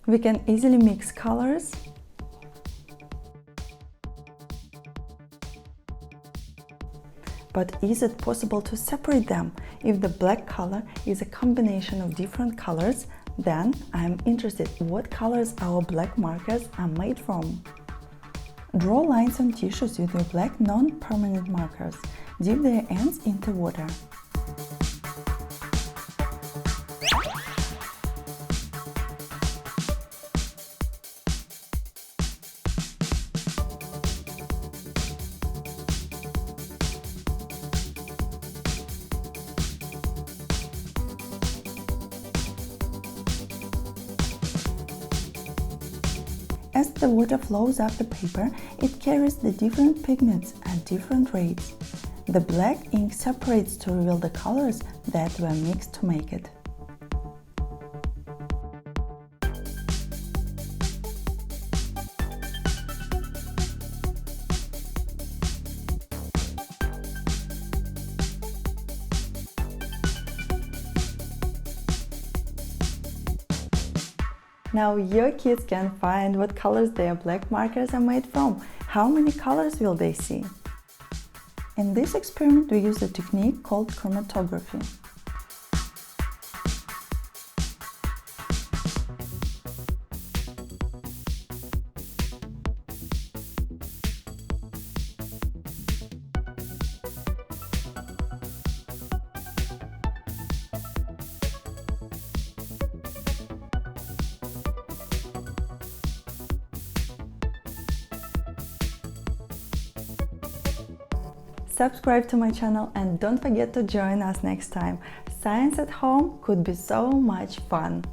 We can easily mix colors. But is it possible to separate them? If the black color is a combination of different colors, then I'm interested what colors our black markers are made from. Draw lines on tissues with your black non-permanent markers. Dip their ends into water. As the water flows up the paper, it carries the different pigments at different rates. The black ink separates to reveal the colors that were mixed to make it. Now your kids can find what colors their black markers are made from. How many colors will they see? In this experiment we use a technique called chromatography. Subscribe to my channel and don't forget to join us next time. Science at home could be so much fun!